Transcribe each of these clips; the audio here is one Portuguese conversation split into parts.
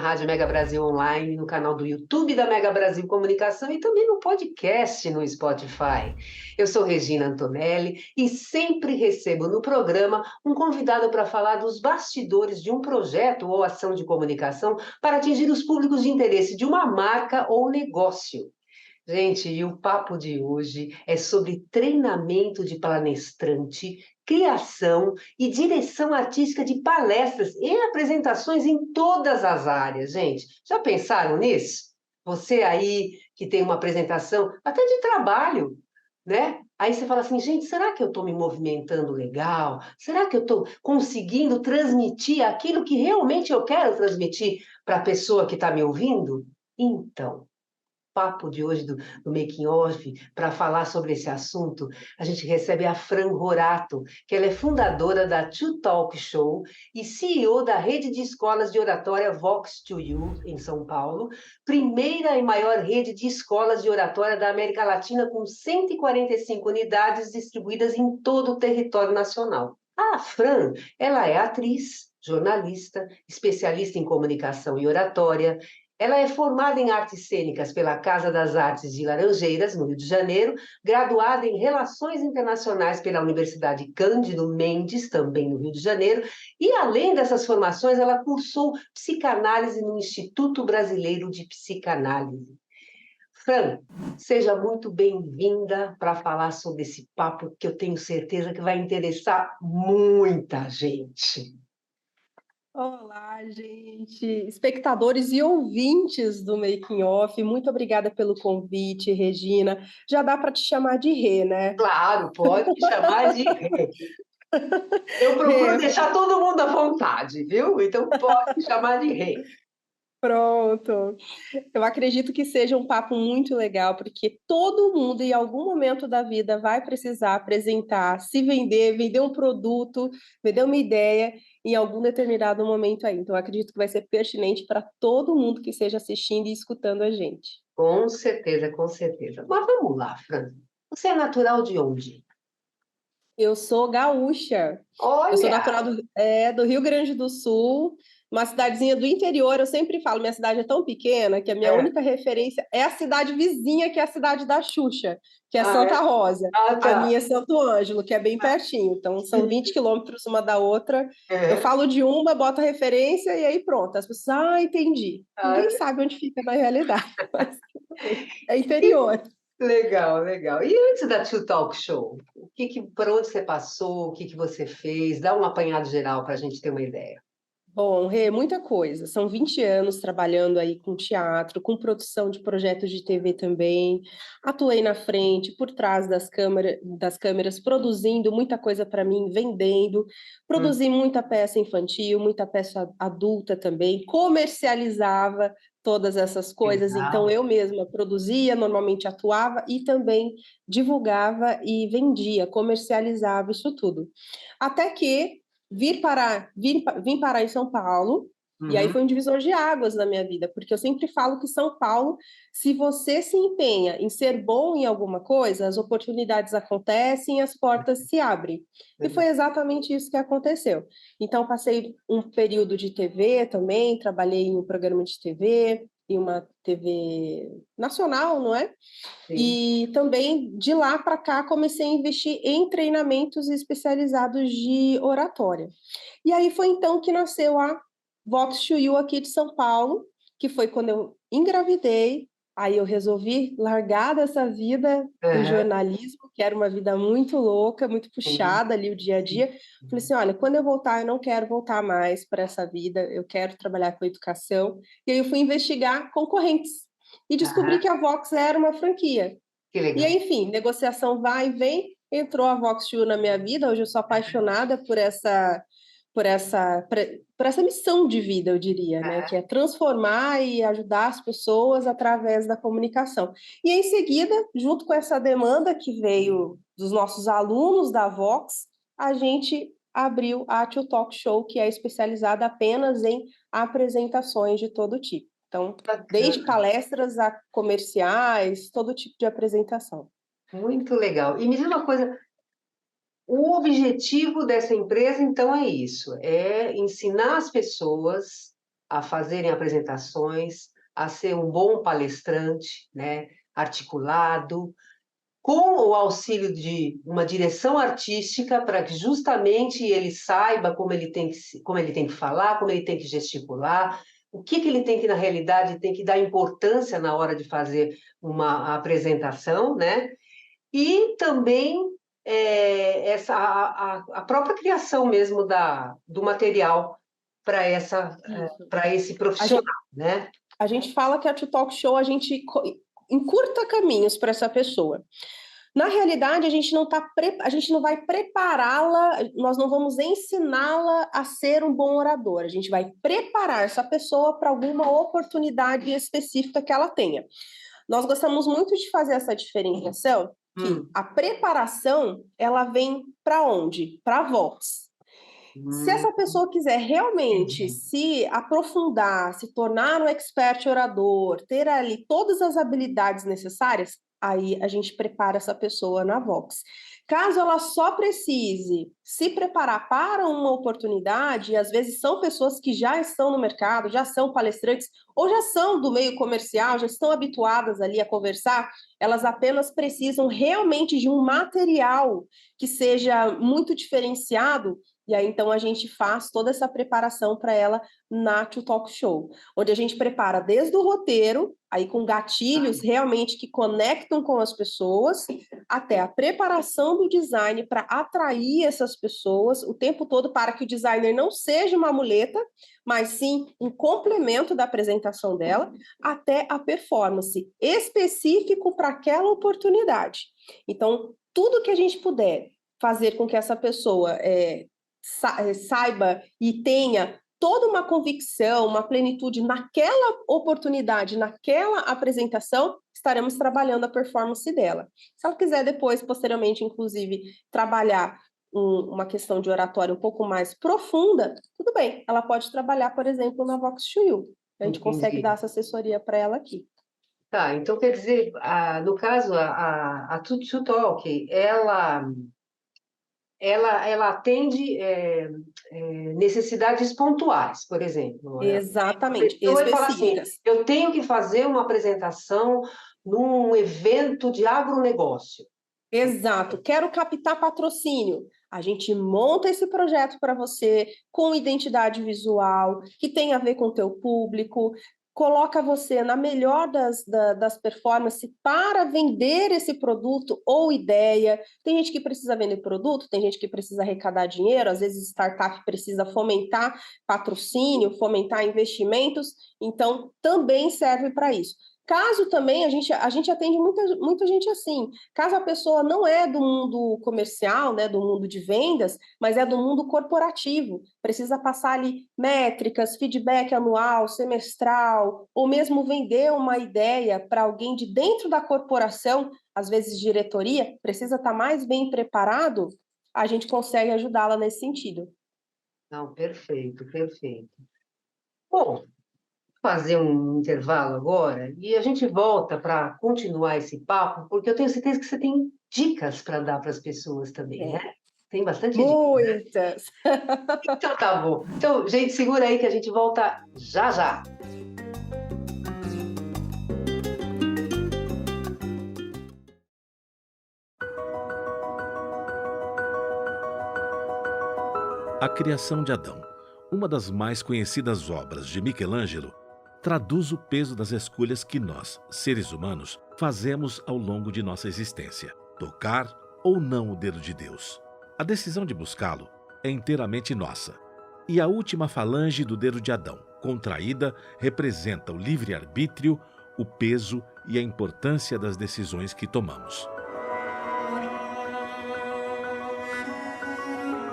Rádio Mega Brasil Online, no canal do YouTube da Mega Brasil Comunicação e também no podcast no Spotify. Eu sou Regina Antonelli e sempre recebo no programa um convidado para falar dos bastidores de um projeto ou ação de comunicação para atingir os públicos de interesse de uma marca ou negócio. Gente, e o papo de hoje é sobre treinamento de palestrante, criação e direção artística de palestras e apresentações em todas as áreas, gente. Já pensaram nisso? Você aí que tem uma apresentação, até de trabalho, né? Aí você fala assim, gente, será que eu estou me movimentando legal? Será que eu estou conseguindo transmitir aquilo que realmente eu quero transmitir para a pessoa que está me ouvindo? Então, papo de hoje do Making Off, para falar sobre esse assunto, a gente recebe a Fran Rorato, que ela é fundadora da To Talk Show e CEO da rede de escolas de oratória Vox to You, em São Paulo, primeira e maior rede de escolas de oratória da América Latina, com 145 unidades distribuídas em todo o território nacional. A Fran, ela é atriz, jornalista, especialista em comunicação e oratória. Ela é formada em artes cênicas pela Casa das Artes de Laranjeiras, no Rio de Janeiro, graduada em Relações Internacionais pela Universidade Cândido Mendes, também no Rio de Janeiro, e além dessas formações, ela cursou psicanálise no Instituto Brasileiro de Psicanálise. Fran, seja muito bem-vinda para falar sobre esse papo que eu tenho certeza que vai interessar muita gente. Olá, gente, espectadores e ouvintes do Making Off, muito obrigada pelo convite, Regina. Já dá para te chamar de Rê, né? Claro, pode me chamar de Rê. Eu procuro Rê, deixar todo mundo à vontade, viu? Então pode me chamar de Rê. pronto. Eu acredito que seja um papo muito legal, porque todo mundo, em algum momento da vida, vai precisar apresentar, se vender, vender um produto, vender uma ideia em algum determinado momento aí. Então, eu acredito que vai ser pertinente para todo mundo que esteja assistindo e escutando a gente. Com certeza, com certeza. Mas vamos lá, Fran. Você é natural de onde? Eu sou gaúcha. Eu sou Olha, natural do Rio Grande do Sul, uma cidadezinha do interior. Eu sempre falo, minha cidade é tão pequena que a minha é. única referência é a cidade vizinha, que é a cidade da Xuxa, que é Ah, Santa é? Rosa. Ah, A tá. minha é Santo Ângelo, que é bem pertinho. Então, são 20 Sim. quilômetros uma da outra. Eu É. falo de uma, boto a referência e aí pronto. As pessoas, entendi. Ah, Ninguém sabe onde fica na realidade, mas é e- interior. legal, legal. E antes da Two Talk Show, por onde você passou? O que que você fez? Dá um apanhado geral para a gente ter uma ideia. Bom, Rê, muita coisa. São 20 anos trabalhando aí com teatro, com produção de projetos de TV também. Atuei na frente, por trás das câmeras, produzindo muita coisa para mim, vendendo. Hum, Produzi muita peça infantil, muita peça adulta também. Comercializava todas essas coisas. Então, legal. eu mesma produzia, normalmente atuava e também divulgava e vendia, comercializava isso tudo. Até que vim parar em São Paulo, e aí Uhum. foi um divisor de águas na minha vida, porque eu sempre falo que São Paulo, se você se empenha em ser bom em alguma coisa, as oportunidades acontecem e as portas se abrem. E foi exatamente isso que aconteceu. Então, passei um período de TV também, trabalhei em um programa de TV, em uma TV nacional, não é? Sim. E também de lá para cá comecei a investir em treinamentos especializados de oratória. E aí foi então que nasceu a Vox to You aqui de São Paulo, que foi quando eu engravidei. Aí eu resolvi largar dessa vida do Aham, jornalismo, que era uma vida muito louca, muito sim, puxada ali o dia a sim. dia. Falei assim, olha, quando eu voltar, eu não quero voltar mais para essa vida, eu quero trabalhar com educação. E aí eu fui investigar concorrentes e descobri Aham, que a Vox era uma franquia. que E aí, legal. enfim, negociação vai e vem, entrou a Vox2 na minha vida, hoje eu sou apaixonada por essa missão de vida, eu diria, né, que é transformar e ajudar as pessoas através da comunicação. E em seguida, junto com essa demanda que veio dos nossos alunos da Vox, a gente abriu a To Talk Show, que é especializada apenas em apresentações de todo tipo. Então, desde Bacana, palestras a comerciais, todo tipo de apresentação. muito legal. E me diz uma coisa, o objetivo dessa empresa, então, é isso, é ensinar as pessoas a fazerem apresentações, a ser um bom palestrante, né, articulado, com o auxílio de uma direção artística, para que justamente ele saiba como ele tem que falar, como ele tem que gesticular, o que ele tem que, na realidade, tem que dar importância na hora de fazer uma apresentação, né? E também a própria criação mesmo do material Isso. para esse A profissional, gente, né? a gente fala que a To Talk Show a gente encurta caminhos para essa pessoa. Na realidade, a gente não vai prepará-la, nós não vamos ensiná-la a ser um bom orador, a gente vai preparar essa pessoa para alguma oportunidade específica que ela tenha. Nós gostamos muito de fazer essa diferenciação, que a preparação, ela vem para onde? Para a voz. Se essa pessoa quiser realmente se aprofundar, se tornar um expert orador, ter ali todas as habilidades necessárias, aí a gente prepara essa pessoa na Vox. Caso ela só precise se preparar para uma oportunidade, e às vezes são pessoas que já estão no mercado, já são palestrantes, ou já são do meio comercial, já estão habituadas ali a conversar, elas apenas precisam realmente de um material que seja muito diferenciado. E aí, então, a gente faz toda essa preparação para ela na To Talk Show, onde a gente prepara desde o roteiro, aí com gatilhos realmente que conectam com as pessoas, até a preparação do design para atrair essas pessoas o tempo todo, para que o designer não seja uma muleta, mas sim um complemento da apresentação dela, até a performance específico para aquela oportunidade. Então, tudo que a gente puder fazer com que essa pessoa saiba e tenha toda uma convicção, uma plenitude naquela oportunidade, naquela apresentação, estaremos trabalhando a performance dela. Se ela quiser depois, posteriormente, inclusive, trabalhar uma questão de oratório um pouco mais profunda, tudo bem, ela pode trabalhar, por exemplo, na Vox to You. A gente consegue dar essa assessoria para ela aqui. Tá, então quer dizer, no caso, a To Talk, ela atende necessidades pontuais, por exemplo. Exatamente, Então, vai falar assim, específicas. eu tenho que fazer uma apresentação num evento de agronegócio. Exato, quero captar patrocínio. A gente monta esse projeto para você com identidade visual, que tem a ver com o teu público, coloca você na melhor das performances para vender esse produto ou ideia. Tem gente que precisa vender produto, tem gente que precisa arrecadar dinheiro, às vezes startup precisa fomentar patrocínio, fomentar investimentos, então também serve para isso. Caso também, a gente atende muita gente assim, caso a pessoa não é do mundo comercial, né, do mundo de vendas, mas é do mundo corporativo, precisa passar ali métricas, feedback anual, semestral, ou mesmo vender uma ideia para alguém de dentro da corporação, às vezes diretoria, precisa estar mais bem preparado, a gente consegue ajudá-la nesse sentido. Não, perfeito, perfeito. Bom, fazer um intervalo agora e a gente volta para continuar esse papo, porque eu tenho certeza que você tem dicas para dar para as pessoas também, né? Tem bastante dica. Muitas! Então tá bom. Então, gente, segura aí que a gente volta já já. A Criação de Adão, uma das mais conhecidas obras de Michelangelo, traduz o peso das escolhas que nós, seres humanos, fazemos ao longo de nossa existência. Tocar ou não o dedo de Deus. A decisão de buscá-lo é inteiramente nossa. E a última falange do dedo de Adão, contraída, representa o livre-arbítrio, o peso e a importância das decisões que tomamos.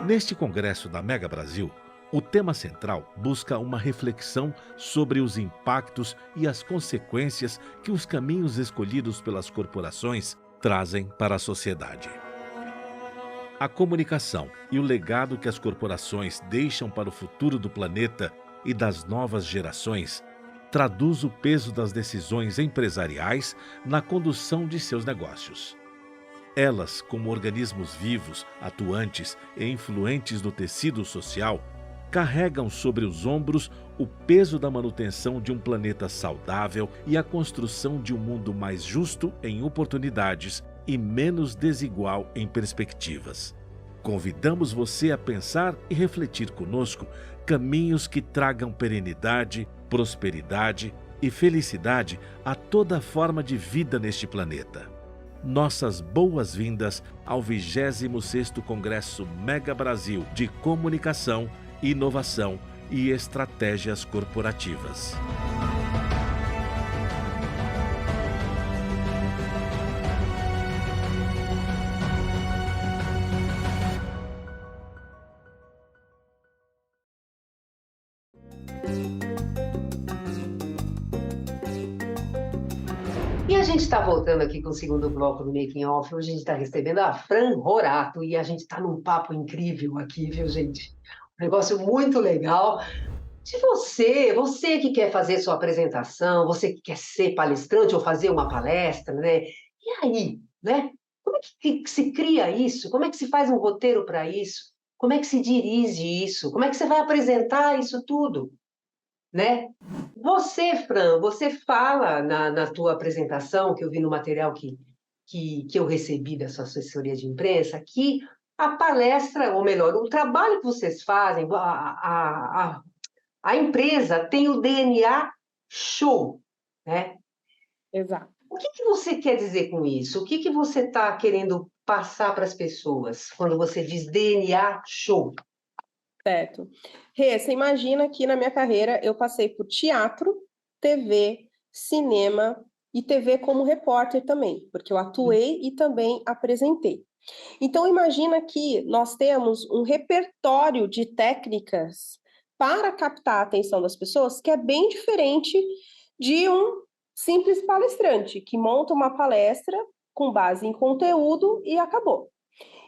Neste congresso da Mega Brasil, o tema central busca uma reflexão sobre os impactos e as consequências que os caminhos escolhidos pelas corporações trazem para a sociedade. A comunicação e o legado que as corporações deixam para o futuro do planeta e das novas gerações traduz o peso das decisões empresariais na condução de seus negócios. Elas, como organismos vivos, atuantes e influentes no tecido social, carregam sobre os ombros o peso da manutenção de um planeta saudável e a construção de um mundo mais justo em oportunidades e menos desigual em perspectivas. Convidamos você a pensar e refletir conosco caminhos que tragam perenidade, prosperidade e felicidade a toda forma de vida neste planeta. Nossas boas-vindas ao 26º Congresso Mega Brasil de Comunicação, Inovação e Estratégias Corporativas. E a gente está voltando aqui com o segundo bloco do Making Off. Hoje a gente está recebendo a Fran Horato e a gente está num papo incrível aqui, viu, gente? Um negócio muito legal. De você que quer fazer sua apresentação, você que quer ser palestrante ou fazer uma palestra, né? E aí, né? Como é que se cria isso? Como é que se faz um roteiro para isso? Como é que se dirige isso? Como é que você vai apresentar isso tudo? Né? Você, Fran, você fala na tua apresentação, que eu vi no material que eu recebi da sua assessoria de imprensa, que a palestra, ou melhor, o trabalho que vocês fazem, a empresa tem o DNA show, né? Exato. O que você quer dizer com isso? O que você está querendo passar para as pessoas quando você diz DNA show? Certo. Rê, você imagina que na minha carreira eu passei por teatro, TV, cinema e TV como repórter também, porque eu atuei e também apresentei. Então imagina que nós temos um repertório de técnicas para captar a atenção das pessoas que é bem diferente de um simples palestrante que monta uma palestra com base em conteúdo e acabou.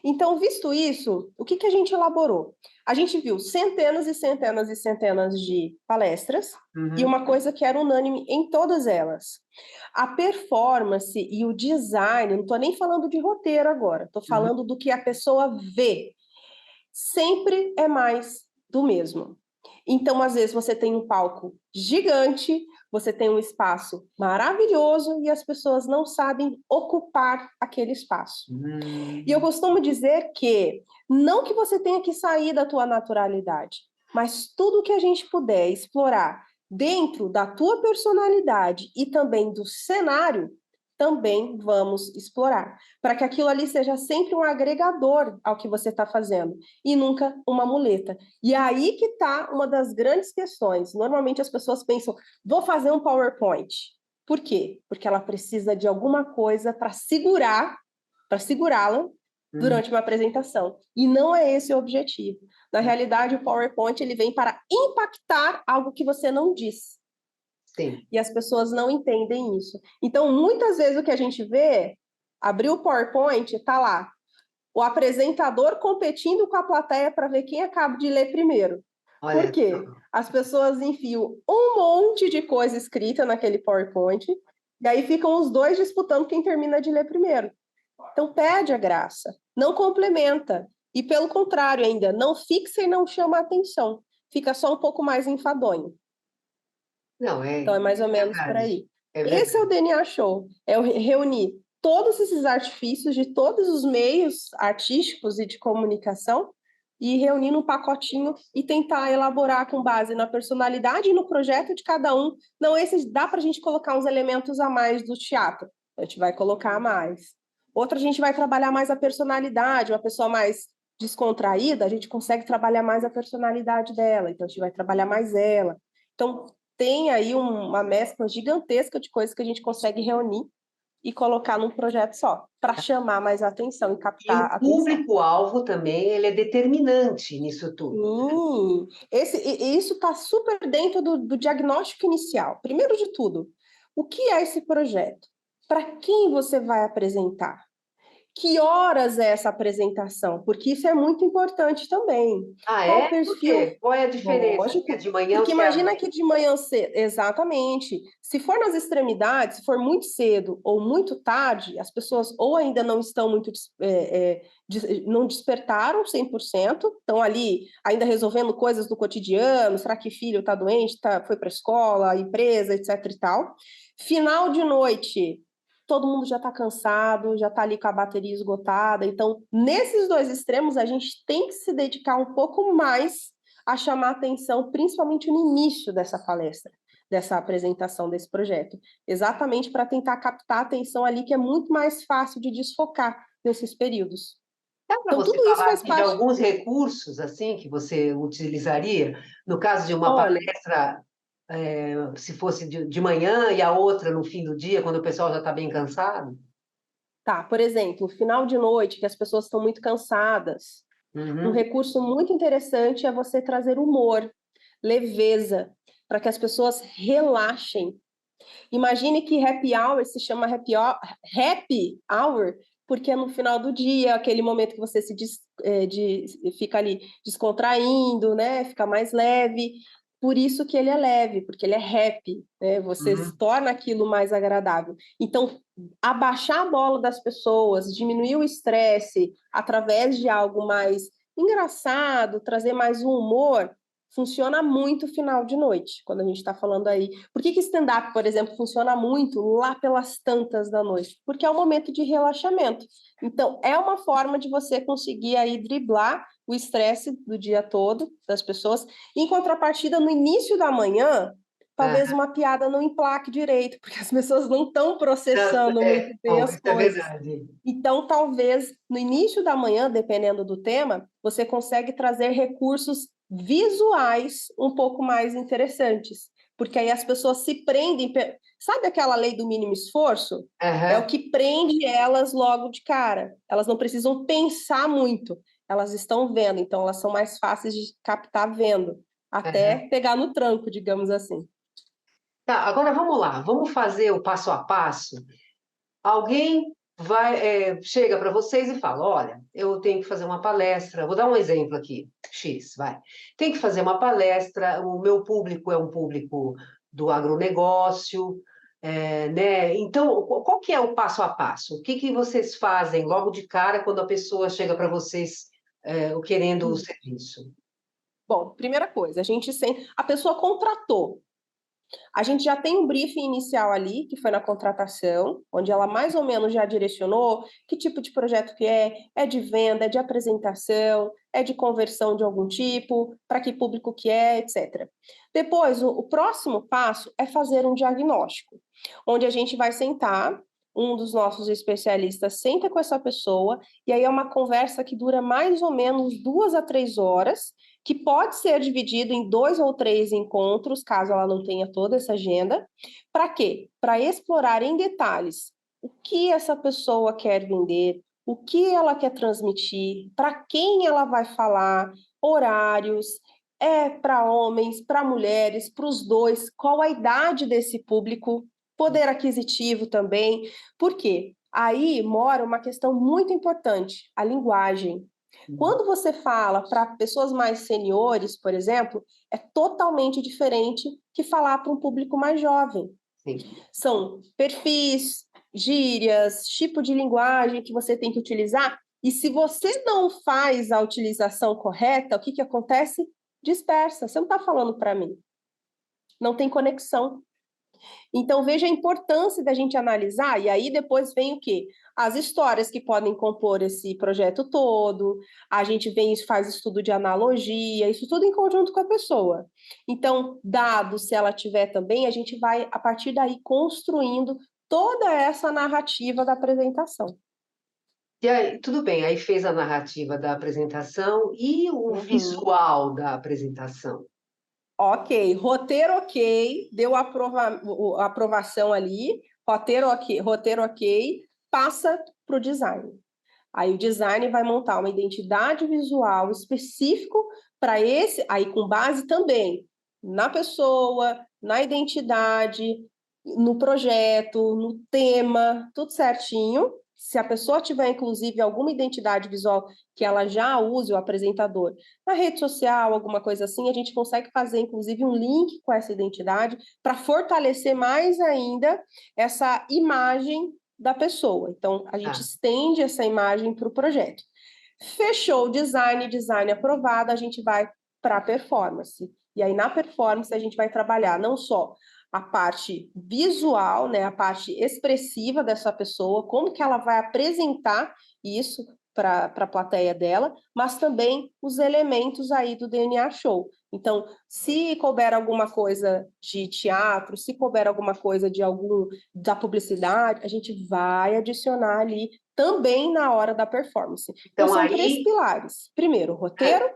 Então, visto isso, o que a gente elaborou? A gente viu centenas e centenas e centenas de palestras e uma coisa que era unânime em todas elas. A performance e o design, não estou nem falando de roteiro agora, estou falando do que a pessoa vê. Sempre é mais do mesmo. Então, às vezes, você tem um palco gigante, você tem um espaço maravilhoso e as pessoas não sabem ocupar aquele espaço. E eu costumo dizer que não que você tenha que sair da tua naturalidade, mas tudo que a gente puder explorar dentro da tua personalidade e também do cenário, também vamos explorar, para que aquilo ali seja sempre um agregador ao que você está fazendo e nunca uma muleta. E aí que está uma das grandes questões. Normalmente as pessoas pensam, vou fazer um PowerPoint. Por quê? Porque ela precisa de alguma coisa para segurá-la durante uma apresentação. E não é esse o objetivo. Na realidade, o PowerPoint ele vem para impactar algo que você não disse. Sim. E as pessoas não entendem isso. Então, muitas vezes o que a gente vê, abriu o PowerPoint, está lá, o apresentador competindo com a plateia para ver quem acaba de ler primeiro. Olha, por quê? As pessoas enfiam um monte de coisa escrita naquele PowerPoint, e aí ficam os dois disputando quem termina de ler primeiro. Então, perde a graça, não complementa. E, pelo contrário ainda, não fixa e não chama a atenção. Fica só um pouco mais enfadonho. Não, Então, é mais ou menos por aí. Esse é o DNA Show. É reunir todos esses artifícios de todos os meios artísticos e de comunicação e reunir num pacotinho e tentar elaborar com base na personalidade e no projeto de cada um. Não, esse dá para a gente colocar uns elementos a mais do teatro. A gente vai colocar a mais. Outra, a gente vai trabalhar mais a personalidade. Uma pessoa mais descontraída, a gente consegue trabalhar mais a personalidade dela. Então, a gente vai trabalhar mais ela. Então, tem aí uma mescla gigantesca de coisas que a gente consegue reunir e colocar num projeto só, para chamar mais a atenção e captar a atenção. E o público-alvo também, ele é determinante nisso tudo. Isso está super dentro do diagnóstico inicial. Primeiro de tudo, o que é esse projeto? Para quem você vai apresentar? Que horas é essa apresentação? Porque isso é muito importante também. Ah, Qual o é? Por perfil? quê? Qual é a diferença? Se é Lógico, de manhã ou porque se é à imagina que noite? de manhã cedo, exatamente. Se for nas extremidades, se for muito cedo ou muito tarde, as pessoas ou ainda não estão muito, não despertaram 100%, estão ali ainda resolvendo coisas do cotidiano, será que filho está doente, foi para a escola, empresa, etc e tal. Final de noite, todo mundo já está cansado, já está ali com a bateria esgotada. Então, nesses dois extremos, a gente tem que se dedicar um pouco mais a chamar atenção, principalmente no início dessa palestra, dessa apresentação desse projeto, exatamente para tentar captar a atenção ali, que é muito mais fácil de desfocar nesses períodos. Dá para Então, você tudo isso falar faz aqui de parte. alguns recursos assim que você utilizaria no caso de uma Olha, palestra, se fosse de manhã e a outra no fim do dia, quando o pessoal já está bem cansado? tá, por exemplo, final de noite, que as pessoas estão muito cansadas. Um Uhum. recurso muito interessante é você trazer humor, leveza, para que as pessoas relaxem. Imagine que happy hour se chama happy hour porque é no final do dia, aquele momento que você fica ali descontraindo, né? Fica mais leve. Por isso que ele é leve, porque ele é happy, né? Você Uhum. torna aquilo mais agradável. Então, abaixar a bola das pessoas, diminuir o estresse através de algo mais engraçado, trazer mais um humor, funciona muito final de noite, quando a gente está falando aí. Por que stand-up, por exemplo, funciona muito lá pelas tantas da noite? Porque é um momento de relaxamento. Então, é uma forma de você conseguir aí driblar o estresse do dia todo das pessoas. Em contrapartida, no início da manhã, talvez Aham. uma piada não emplaque direito, porque as pessoas não estão processando muito bem Bom, as isso é coisas. verdade. Então, talvez no início da manhã, dependendo do tema, você consegue trazer recursos visuais um pouco mais interessantes, porque aí as pessoas se prendem. Sabe aquela lei do mínimo esforço? É o Aham. que prende elas logo de cara. Elas não precisam pensar muito, elas estão vendo, então elas são mais fáceis de captar vendo, Aham. até pegar no tranco, digamos assim. Tá, agora vamos lá, vamos fazer o passo a passo. Alguém chega para vocês e fala: Olha, eu tenho que fazer uma palestra. Vou dar um exemplo aqui, X, vai. Tem que fazer uma palestra. O meu público é um público do agronegócio, né? Então, qual que é o passo a passo? O que que vocês fazem logo de cara quando a pessoa chega para vocês, querendo o serviço? Bom, primeira coisa, a pessoa contratou. A gente já tem um briefing inicial ali, que foi na contratação, onde ela mais ou menos já direcionou que tipo de projeto que é de venda, é de apresentação, é de conversão de algum tipo, para que público que é, etc. Depois, o próximo passo é fazer um diagnóstico, onde a gente vai sentar, um dos nossos especialistas senta com essa pessoa, e aí é uma conversa que dura mais ou menos 2 a 3 horas, que pode ser dividido em 2 ou 3 encontros, caso ela não tenha toda essa agenda. Para quê? Para explorar em detalhes o que essa pessoa quer vender, o que ela quer transmitir, para quem ela vai falar, horários, para homens, para mulheres, para os dois, qual a idade desse público, poder aquisitivo também. Por quê? Aí mora uma questão muito importante, a linguagem. Quando você fala para pessoas mais seniores, por exemplo, é totalmente diferente que falar para um público mais jovem. Sim. São perfis, gírias, tipo de linguagem que você tem que utilizar. E se você não faz a utilização correta, o que acontece? Dispersa. Você não está falando para mim. Não tem conexão. Então, veja a importância da gente analisar, e aí depois vem o quê? As histórias que podem compor esse projeto todo, a gente vem e faz estudo de analogia, isso tudo em conjunto com a pessoa. Então, dados, se ela tiver também, a gente vai, a partir daí, construindo toda essa narrativa da apresentação. E aí, tudo bem, aí fez a narrativa da apresentação e o Uhum. visual da apresentação. Roteiro ok, deu a aprovação ali, roteiro ok, passa para o design. Aí o design vai montar uma identidade visual específico para esse, aí com base também na pessoa, na identidade, no projeto, no tema, tudo certinho, se a pessoa tiver, inclusive, alguma identidade visual que ela já use o apresentador na rede social, alguma coisa assim, a gente consegue fazer, inclusive, um link com essa identidade para fortalecer mais ainda essa imagem da pessoa. Então, a gente estende essa imagem para o projeto. Fechou o design aprovado, a gente vai para a performance. E aí, na performance, a gente vai trabalhar não só a parte visual, né, a parte expressiva dessa pessoa, como que ela vai apresentar isso para a plateia dela, mas também os elementos aí do DNA Show. Então, se couber alguma coisa de teatro, se couber alguma coisa da publicidade, a gente vai adicionar ali também na hora da performance. Então são 3 pilares. Primeiro, o roteiro.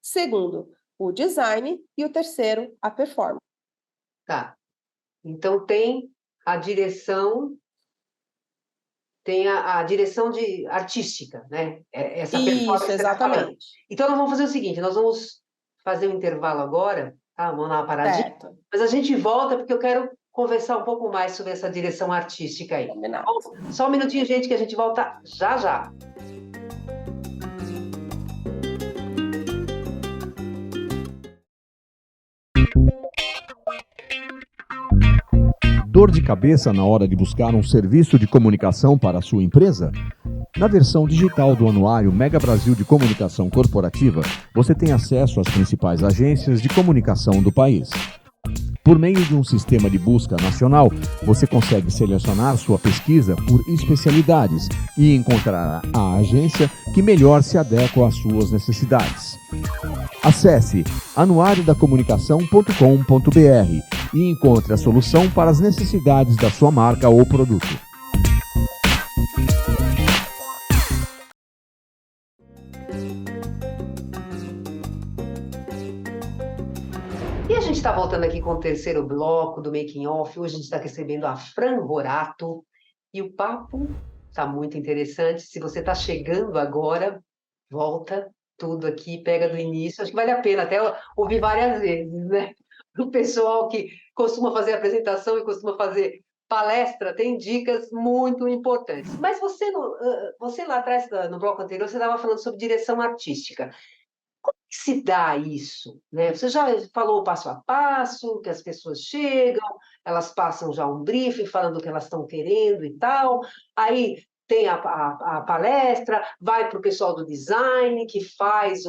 Segundo, o design. E o terceiro, a performance. Tá. Então tem a direção, tem a direção artística, né? Essa performance. Isso, exatamente. Então nós vamos fazer o seguinte, nós vamos fazer um intervalo agora, tá? Vamos dar uma paradinha. Certo. Mas a gente volta porque eu quero conversar um pouco mais sobre essa direção artística aí. Combinado. Só um minutinho, gente, que a gente volta já já. Dor de cabeça na hora de buscar um serviço de comunicação para a sua empresa? Na versão digital do Anuário Mega Brasil de Comunicação Corporativa, você tem acesso às principais agências de comunicação do país. Por meio de um sistema de busca nacional, você consegue selecionar sua pesquisa por especialidades e encontrar a agência que melhor se adequa às suas necessidades. Acesse anuariodacomunicação.com.br e encontre a solução para as necessidades da sua marca ou produto. E a gente está voltando aqui com o terceiro bloco do Making Off. Hoje a gente está recebendo a Fran Horato e o papo está muito interessante. Se você está chegando agora, volta tudo aqui, pega do início. Acho que vale a pena até ouvir várias vezes, né? O pessoal que costuma fazer apresentação e costuma fazer palestra tem dicas muito importantes. Mas você lá atrás, no bloco anterior, você estava falando sobre direção artística. Como que se dá isso, né? Você já falou o passo a passo, que as pessoas chegam, elas passam já um briefing falando o que elas estão querendo e tal, aí tem a palestra, vai para o pessoal do design, que faz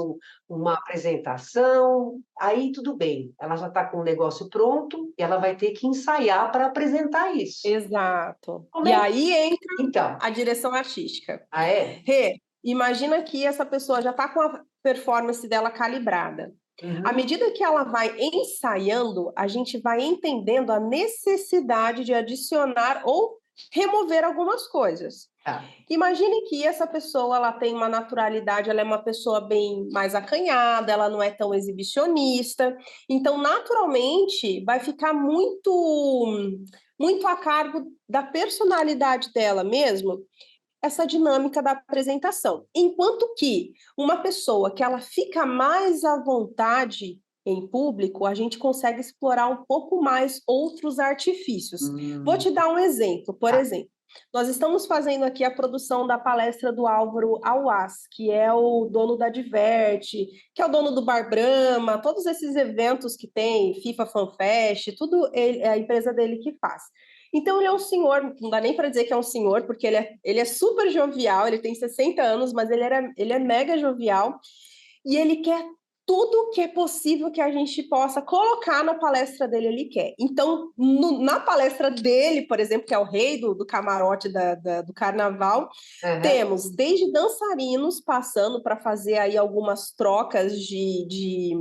uma apresentação, aí tudo bem, ela já está com o negócio pronto e ela vai ter que ensaiar para apresentar isso. Exato. Como E é? aí entra Então, a direção artística. ah, é? Rê, imagina que essa pessoa já está com a performance dela calibrada. Uhum. À medida que ela vai ensaiando, a gente vai entendendo a necessidade de adicionar ou remover algumas coisas. Tá. Imagine que essa pessoa ela tem uma naturalidade, ela é uma pessoa bem mais acanhada, ela não é tão exibicionista, então naturalmente vai ficar muito a cargo da personalidade dela mesmo, essa dinâmica da apresentação. Enquanto que uma pessoa que ela fica mais à vontade em público, a gente consegue explorar um pouco mais outros artifícios. Vou te dar um exemplo. Por exemplo, nós estamos fazendo aqui a produção da palestra do Álvaro Auas, que é o dono da Diverte, que é o dono do Bar Brahma, todos esses eventos que tem, FIFA Fan Fest, tudo é a empresa dele que faz. Então, ele é um senhor, não dá nem para dizer que é um senhor, porque ele é super jovial, ele tem 60 anos, mas ele é mega jovial, e ele quer tudo que é possível que a gente possa colocar na palestra dele, ele quer. Então, na palestra dele, por exemplo, que é o rei do camarote do carnaval, temos desde dançarinos passando para fazer aí algumas trocas de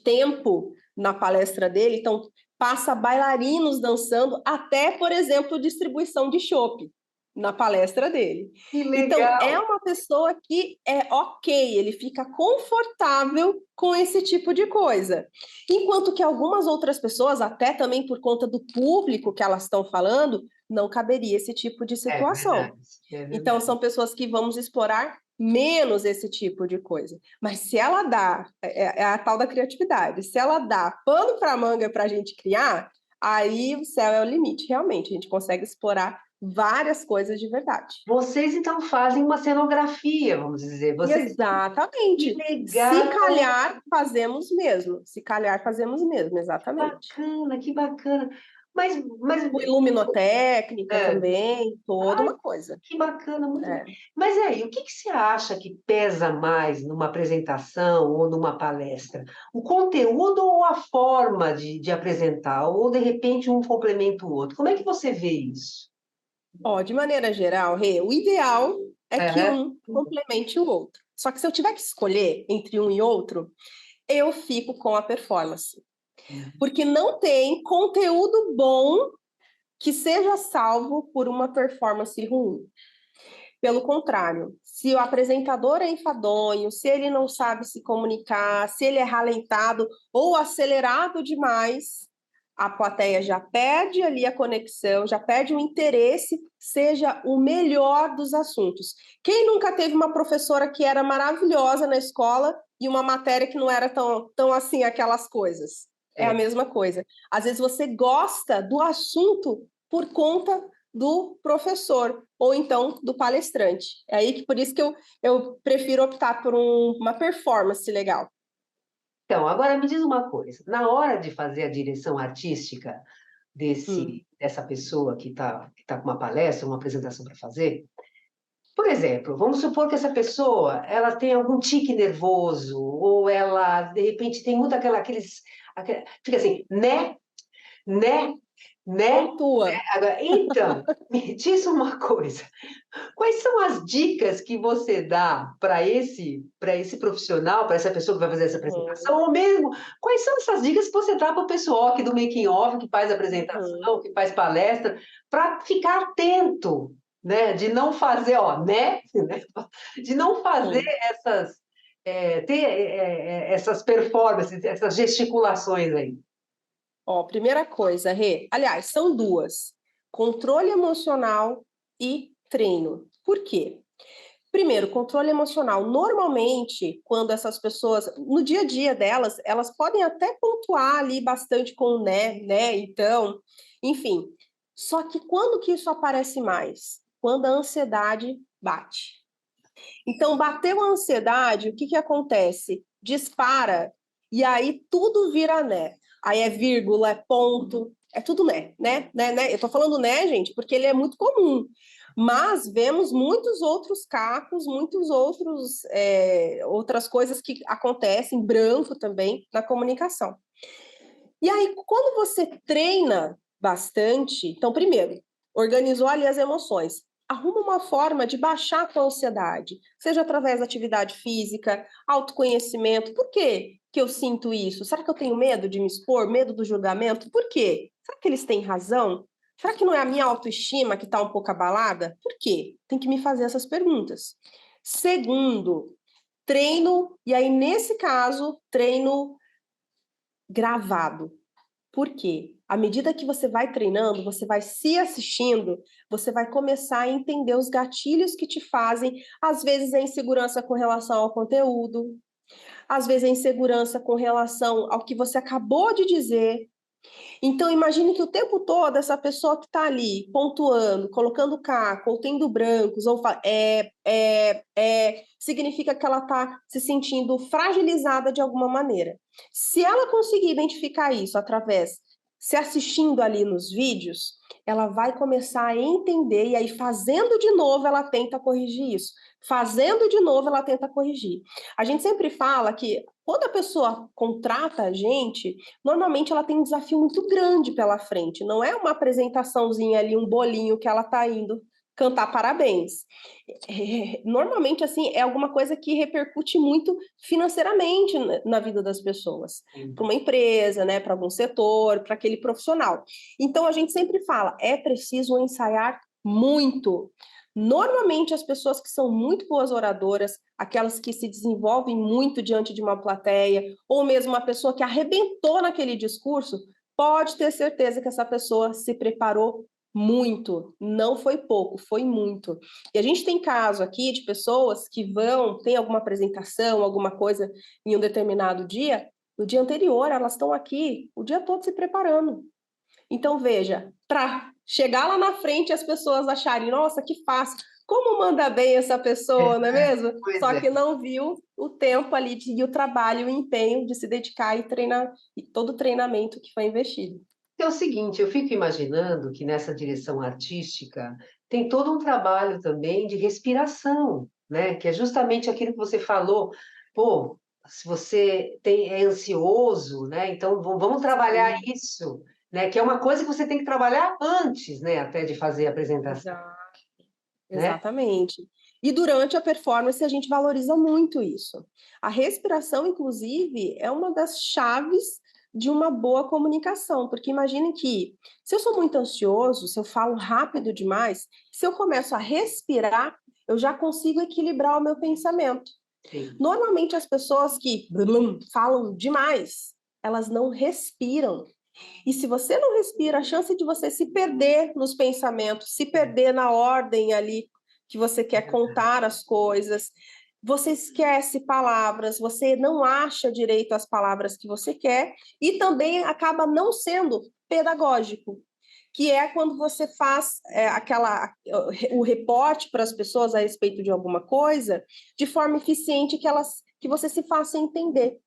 tempo na palestra dele, então passa bailarinos dançando, até, por exemplo, distribuição de chopp na palestra dele. Que legal. Então, é uma pessoa que é ok, ele fica confortável com esse tipo de coisa. Enquanto que algumas outras pessoas, até também por conta do público que elas estão falando, não caberia esse tipo de situação. É verdade. Então, são pessoas que vamos explorar menos esse tipo de coisa. Mas se ela dá, é a tal da criatividade, se ela dá pano para manga para a gente criar, aí o céu é o limite, realmente. A gente consegue explorar várias coisas de verdade. Vocês, então, fazem uma cenografia, vamos dizer. Vocês... Exatamente. Que Se legal! calhar, fazemos mesmo. Se calhar, fazemos mesmo, exatamente. Bacana, que bacana. Mas Com iluminotécnica é, também, toda ai, uma coisa. que bacana, muito bem. É. Mas e aí, o que que você acha que pesa mais numa apresentação ou numa palestra? O conteúdo ou a forma de apresentar? Ou, de repente, um complementa o outro? Como é que você vê isso? Ó, de maneira geral, Rê, o ideal é que Aham. um complemente o outro. Só que se eu tiver que escolher entre um e outro, eu fico com a performance. Porque não tem conteúdo bom que seja salvo por uma performance ruim. Pelo contrário, se o apresentador é enfadonho, se ele não sabe se comunicar, se ele é ralentado ou acelerado demais, a plateia já perde ali a conexão, já perde o interesse, seja o melhor dos assuntos. Quem nunca teve uma professora que era maravilhosa na escola e uma matéria que não era tão assim aquelas coisas? É a mesma coisa. Às vezes você gosta do assunto por conta do professor ou então do palestrante. É aí que por isso que eu prefiro optar por uma performance legal. Então, agora me diz uma coisa. Na hora de fazer a direção artística dessa pessoa que tá com uma palestra, uma apresentação para fazer, por exemplo, vamos supor que essa pessoa ela tem algum tique nervoso, ou ela, de repente, tem muito fica assim, né, né. Pontua. Agora, então, me diz uma coisa. Quais são as dicas que você dá para esse profissional, para essa pessoa que vai fazer essa apresentação, ou mesmo, quais são essas dicas que você dá para o pessoal aqui do making off, que faz apresentação, que faz palestra, para ficar atento, né? De não fazer, ó, né? De não fazer Sim. essas performances, essas gesticulações aí. Ó, primeira coisa, Rê, aliás, são duas: controle emocional e treino. Por quê? Primeiro, controle emocional. Normalmente, quando essas pessoas, no dia a dia delas, elas podem até pontuar ali bastante com né, então, enfim. Só que quando que isso aparece mais? Quando a ansiedade bate. Então, bateu a ansiedade, o que que acontece? Dispara, e aí tudo vira né. Aí é vírgula, é ponto, é tudo né. Eu tô falando né, gente, porque ele é muito comum. Mas vemos muitos outros cacos, outras coisas que acontecem, branco também, na comunicação. E aí, quando você treina bastante, então, primeiro, organizou ali as emoções. Arruma uma forma de baixar a tua ansiedade, seja através da atividade física, autoconhecimento. Por quê que eu sinto isso? Será que eu tenho medo de me expor, medo do julgamento? Por quê? Será que eles têm razão? Será que não é a minha autoestima que está um pouco abalada? Por quê? Tem que me fazer essas perguntas. Segundo, treino, e aí nesse caso, treino gravado. Por quê? À medida que você vai treinando, você vai se assistindo, você vai começar a entender os gatilhos que te fazem, às vezes, a insegurança com relação ao conteúdo, às vezes, a insegurança com relação ao que você acabou de dizer. Então, imagine que o tempo todo essa pessoa que está ali pontuando, colocando caco, ou tendo brancos, ou significa que ela está se sentindo fragilizada de alguma maneira. Se ela conseguir identificar isso através, se assistindo ali nos vídeos, ela vai começar a entender, e aí fazendo de novo ela tenta corrigir isso. Fazendo de novo ela tenta corrigir. A gente sempre fala que quando a pessoa contrata a gente, normalmente ela tem um desafio muito grande pela frente, não é uma apresentaçãozinha ali, um bolinho que ela está indo cantar parabéns. Normalmente, assim, é alguma coisa que repercute muito financeiramente na vida das pessoas, para uma empresa, né, para algum setor, para aquele profissional. Então, a gente sempre fala, é preciso ensaiar muito. Normalmente, as pessoas que são muito boas oradoras, aquelas que se desenvolvem muito diante de uma plateia, ou mesmo uma pessoa que arrebentou naquele discurso, pode ter certeza que essa pessoa se preparou muito, não foi pouco, foi muito. E a gente tem caso aqui de pessoas que tem alguma apresentação, alguma coisa em um determinado dia, no dia anterior elas estão aqui o dia todo se preparando. Então, veja, para chegar lá na frente as pessoas acharem, nossa, que fácil, como manda bem essa pessoa, não é mesmo? Só que não viu o tempo ali e o trabalho, o empenho de se dedicar e treinar, e todo o treinamento que foi investido. É o seguinte, eu fico imaginando que nessa direção artística tem todo um trabalho também de respiração, né? Que é justamente aquilo que você falou, pô, se você é ansioso, né? Então vamos trabalhar isso, né? Que é uma coisa que você tem que trabalhar antes, né? Até de fazer a apresentação, né? Exatamente. E durante a performance a gente valoriza muito isso. A respiração, inclusive, é uma das chaves de uma boa comunicação, porque imagine que se eu sou muito ansioso, se eu falo rápido demais, se eu começo a respirar, eu já consigo equilibrar o meu pensamento. Sim. Normalmente as pessoas que falam demais, elas não respiram. E se você não respira, a chance de você se perder nos pensamentos, se perder na ordem ali que você quer contar as coisas, você esquece palavras, você não acha direito as palavras que você quer e também acaba não sendo pedagógico, que é quando você faz o reporte para as pessoas a respeito de alguma coisa de forma eficiente que você se faça entender.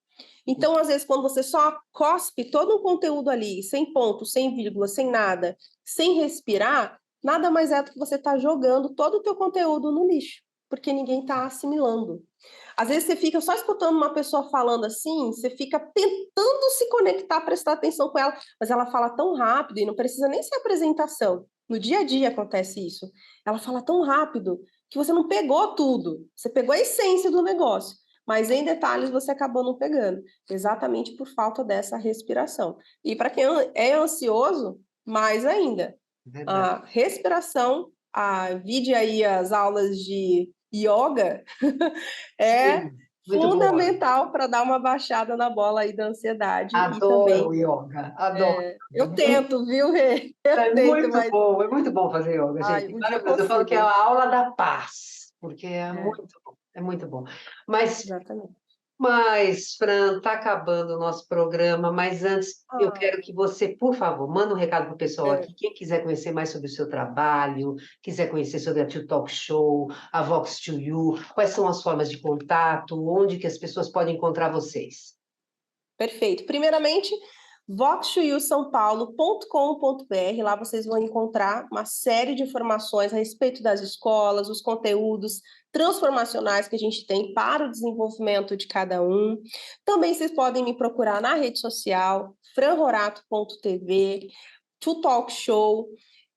Então, às vezes, quando você só cospe todo o conteúdo ali, sem ponto, sem vírgula, sem nada, sem respirar, nada mais é do que você está jogando todo o teu conteúdo no lixo, porque ninguém está assimilando. Às vezes você fica só escutando uma pessoa falando assim, você fica tentando se conectar, prestar atenção com ela, mas ela fala tão rápido e não precisa nem ser apresentação. No dia a dia acontece isso. Ela fala tão rápido que você não pegou tudo, você pegou a essência do negócio. Mas em detalhes você acabou não pegando, exatamente por falta dessa respiração. E para quem é ansioso, mais ainda, a respiração, vide aí as aulas de yoga, é Sim, muito fundamental para dar uma baixada na bola aí da ansiedade. Adoro E também, yoga, adoro. eu tento, viu, Rê? É Eu tento, muito mas bom, é muito bom fazer yoga, gente. um dia eu Maravilhoso. Eu falo que é consigo. a aula da paz, porque é muito bom, é muito bom. Mas, Exatamente. Fran, está acabando o nosso programa, mas antes eu quero que você, por favor, manda um recado para o pessoal aqui. Quem quiser conhecer mais sobre o seu trabalho, quiser conhecer sobre a Tio Talk Show, a Vox to You, quais são as formas de contato, onde que as pessoas podem encontrar vocês? Perfeito. Primeiramente, voxtoyousaopaulo.com.br, lá vocês vão encontrar uma série de informações a respeito das escolas, os conteúdos transformacionais que a gente tem para o desenvolvimento de cada um. Também vocês podem me procurar na rede social, franrorato.tv, To Talk Show.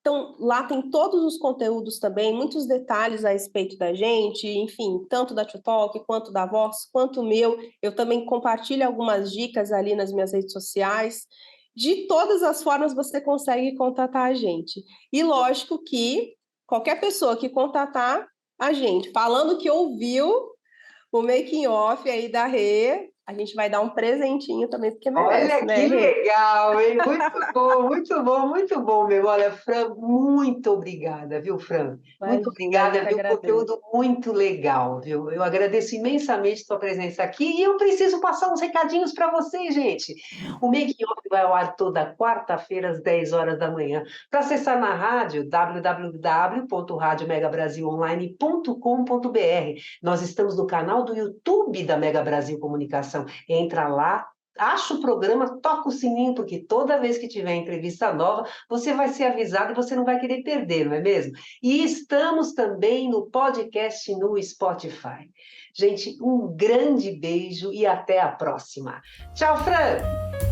Então, lá tem todos os conteúdos também, muitos detalhes a respeito da gente, enfim, tanto da Tutalk, quanto da Vox, quanto o meu. Eu também compartilho algumas dicas ali nas minhas redes sociais. De todas as formas você consegue contatar a gente. E lógico que qualquer pessoa que contatar a gente, falando que ouviu o making off aí da Rê, a gente vai dar um presentinho também, porque merece, Olha né, que Rê? legal, hein? Muito bom, muito bom, muito bom mesmo. Olha, Fran, muito obrigada, viu, Fran? Muito Imagina, eu obrigada, que viu? agradeço. Conteúdo muito legal, viu? Eu agradeço imensamente sua presença aqui e eu preciso passar uns recadinhos para vocês, gente. O Making Off vai ao ar toda quarta-feira, às 10 horas da manhã. Para acessar na rádio, www.radiomegabrasilonline.com.br. Nós estamos no canal do YouTube da Mega Brasil Comunicação. Entra lá, acha o programa, toca o sininho, porque toda vez que tiver entrevista nova, você vai ser avisado e você não vai querer perder, não é mesmo? E estamos também no podcast no Spotify. Gente, um grande beijo e até a próxima. Tchau, Fran!